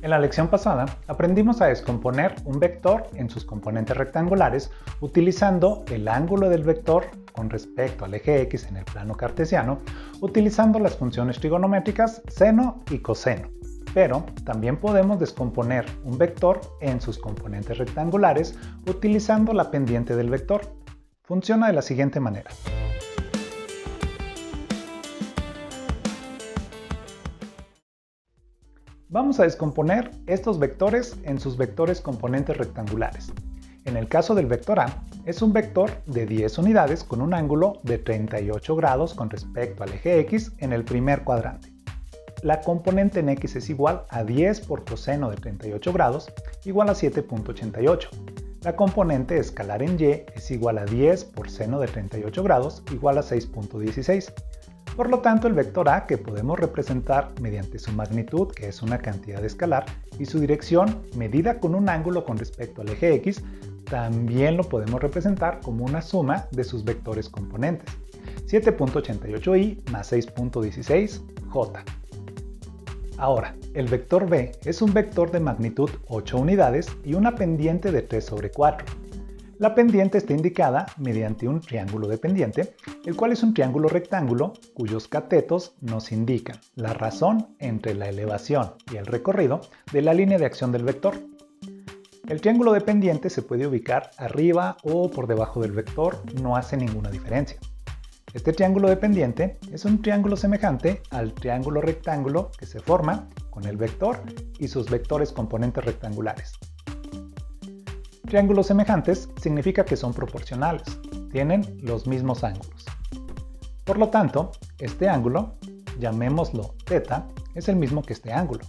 En la lección pasada aprendimos a descomponer un vector en sus componentes rectangulares utilizando el ángulo del vector con respecto al eje X en el plano cartesiano, utilizando las funciones trigonométricas seno y coseno. Pero también podemos descomponer un vector en sus componentes rectangulares utilizando la pendiente del vector. Funciona de la siguiente manera. Vamos a descomponer estos vectores en sus vectores componentes rectangulares. En el caso del vector A, es un vector de 10 unidades con un ángulo de 38 grados con respecto al eje X en el primer cuadrante. La componente en X es igual a 10 por coseno de 38 grados, igual a 7.88. La componente escalar en Y es igual a 10 por seno de 38 grados, igual a 6.16. Por lo tanto, el vector A, que podemos representar mediante su magnitud, que es una cantidad escalar, y su dirección, medida con un ángulo con respecto al eje X, también lo podemos representar como una suma de sus vectores componentes, 7.88i más 6.16j. Ahora, el vector B es un vector de magnitud 8 unidades y una pendiente de 3 sobre 4. La pendiente está indicada mediante un triángulo de pendiente, el cual es un triángulo rectángulo cuyos catetos nos indican la razón entre la elevación y el recorrido de la línea de acción del vector. El triángulo de pendiente se puede ubicar arriba o por debajo del vector, no hace ninguna diferencia. Este triángulo de pendiente es un triángulo semejante al triángulo rectángulo que se forma con el vector y sus vectores componentes rectangulares. Triángulos semejantes significa que son proporcionales, tienen los mismos ángulos. Por lo tanto, este ángulo, llamémoslo θ, es el mismo que este ángulo.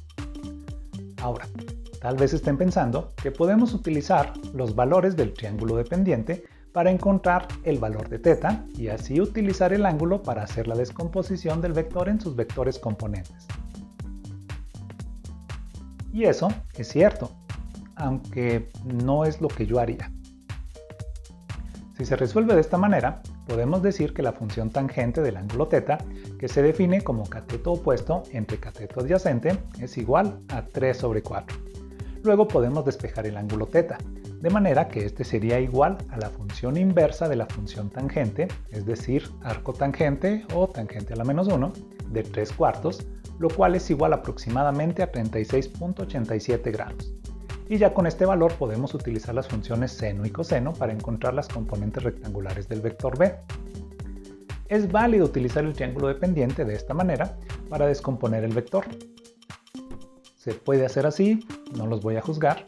Ahora, tal vez estén pensando que podemos utilizar los valores del triángulo de pendiente para encontrar el valor de θ y así utilizar el ángulo para hacer la descomposición del vector en sus vectores componentes. Y eso es cierto, aunque no es lo que yo haría. Si se resuelve de esta manera, podemos decir que la función tangente del ángulo θ, que se define como cateto opuesto entre cateto adyacente, es igual a 3 sobre 4. Luego podemos despejar el ángulo θ, de manera que este sería igual a la función inversa de la función tangente, es decir, arco tangente o tangente a la menos 1, de 3 cuartos, lo cual es igual aproximadamente a 36.87 grados. Y ya con este valor podemos utilizar las funciones seno y coseno para encontrar las componentes rectangulares del vector B. Es válido utilizar el triángulo de pendiente de esta manera para descomponer el vector. Se puede hacer así, no los voy a juzgar.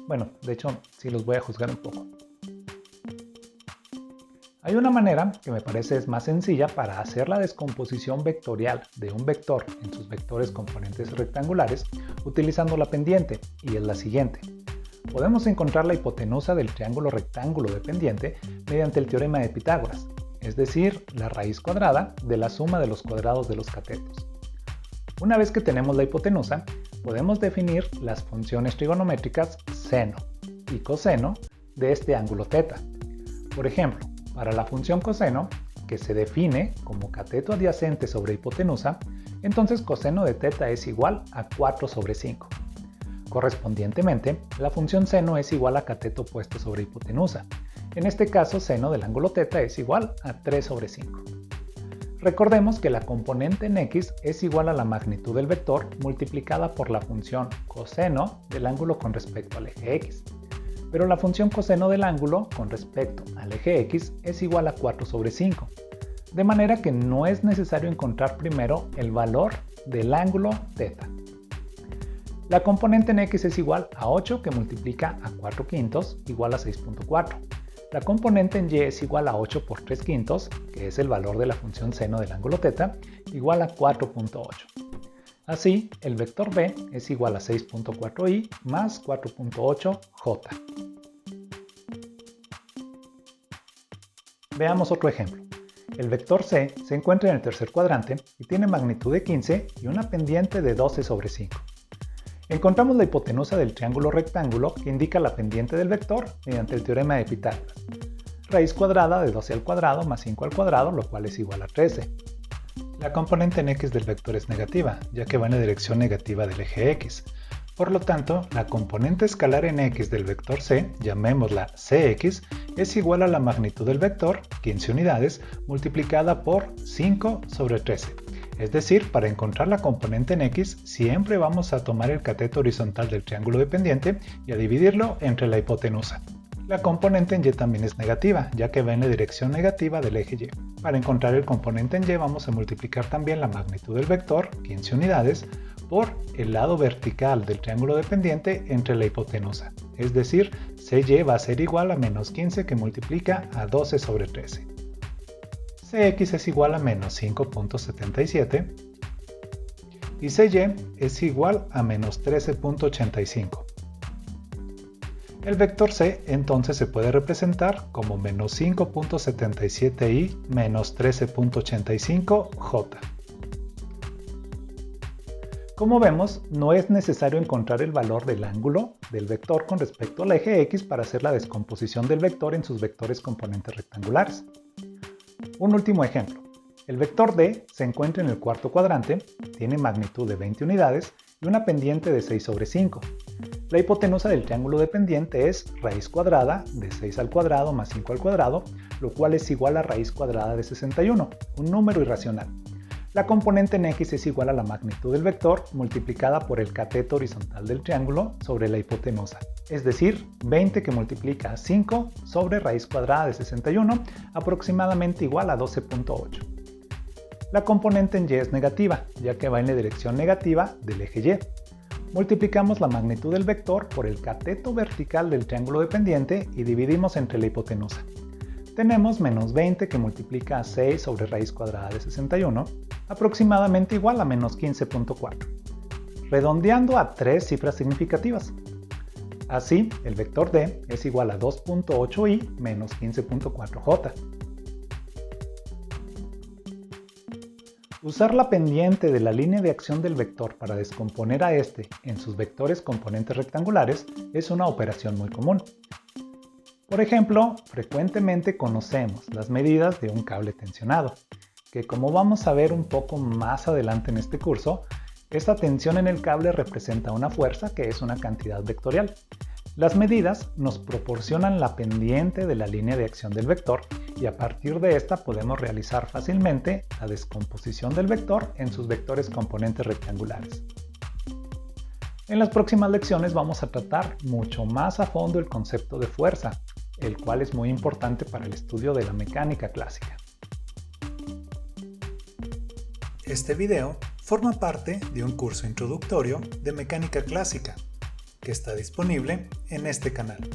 Bueno, de hecho, sí los voy a juzgar un poco. Hay una manera que me parece es más sencilla para hacer la descomposición vectorial de un vector en sus vectores componentes rectangulares utilizando la pendiente, y es la siguiente. Podemos encontrar la hipotenusa del triángulo rectángulo de pendiente mediante el teorema de Pitágoras, es decir, la raíz cuadrada de la suma de los cuadrados de los catetos. Una vez que tenemos la hipotenusa, podemos definir las funciones trigonométricas seno y coseno de este ángulo θ. Por ejemplo, para la función coseno, que se define como cateto adyacente sobre hipotenusa, entonces coseno de θ es igual a 4 sobre 5. Correspondientemente, la función seno es igual a cateto opuesto sobre hipotenusa. En este caso, seno del ángulo θ es igual a 3 sobre 5. Recordemos que la componente en X es igual a la magnitud del vector multiplicada por la función coseno del ángulo con respecto al eje X. Pero la función coseno del ángulo con respecto al eje X es igual a 4 sobre 5. De manera que no es necesario encontrar primero el valor del ángulo θ. La componente en X es igual a 8 que multiplica a 4 quintos igual a 6.4. La componente en Y es igual a 8 por 3 quintos, que es el valor de la función seno del ángulo θ, igual a 4.8. Así, el vector B es igual a 6.4i más 4.8j. Veamos otro ejemplo. El vector C se encuentra en el tercer cuadrante y tiene magnitud de 15 y una pendiente de 12 sobre 5. Encontramos la hipotenusa del triángulo rectángulo que indica la pendiente del vector mediante el teorema de Pitágoras. Raíz cuadrada de 12 al cuadrado más 5 al cuadrado, lo cual es igual a 13. La componente en x del vector es negativa, ya que va en la dirección negativa del eje x. Por lo tanto, la componente escalar en x del vector c, llamémosla cx, es igual a la magnitud del vector, 15 unidades, multiplicada por 5 sobre 13. Es decir, para encontrar la componente en x, siempre vamos a tomar el cateto horizontal del triángulo dependiente y a dividirlo entre la hipotenusa. La componente en y también es negativa, ya que va en la dirección negativa del eje y. Para encontrar el componente en y vamos a multiplicar también la magnitud del vector, 15 unidades, por el lado vertical del triángulo dependiente entre la hipotenusa. Es decir, CY va a ser igual a menos 15 que multiplica a 12 sobre 13. CX es igual a menos 5.77 y CY es igual a menos 13.85. El vector C entonces se puede representar como menos 5.77y menos 13.85j. Como vemos, no es necesario encontrar el valor del ángulo del vector con respecto al eje x para hacer la descomposición del vector en sus vectores componentes rectangulares. Un último ejemplo. El vector D se encuentra en el cuarto cuadrante, tiene magnitud de 20 unidades y una pendiente de 6 sobre 5. La hipotenusa del triángulo dependiente es raíz cuadrada de 6 al cuadrado más 5 al cuadrado, lo cual es igual a raíz cuadrada de 61, un número irracional. La componente en x es igual a la magnitud del vector multiplicada por el cateto horizontal del triángulo sobre la hipotenusa, es decir, 20 que multiplica a 5 sobre raíz cuadrada de 61, aproximadamente igual a 12.8. La componente en y es negativa, ya que va en la dirección negativa del eje y. Multiplicamos la magnitud del vector por el cateto vertical del triángulo dependiente y dividimos entre la hipotenusa. Tenemos menos 20 que multiplica a 6 sobre raíz cuadrada de 61, aproximadamente igual a menos 15.4, redondeando a 3 cifras significativas. Así, el vector D es igual a 2.8y menos 15.4j. Usar la pendiente de la línea de acción del vector para descomponer a este en sus vectores componentes rectangulares es una operación muy común. Por ejemplo, frecuentemente conocemos las medidas de un cable tensionado, que como vamos a ver un poco más adelante en este curso, esta tensión en el cable representa una fuerza que es una cantidad vectorial. Las medidas nos proporcionan la pendiente de la línea de acción del vector y a partir de esta podemos realizar fácilmente la descomposición del vector en sus vectores componentes rectangulares. En las próximas lecciones vamos a tratar mucho más a fondo el concepto de fuerza, el cual es muy importante para el estudio de la mecánica clásica. Este video forma parte de un curso introductorio de mecánica clásica que está disponible en este canal.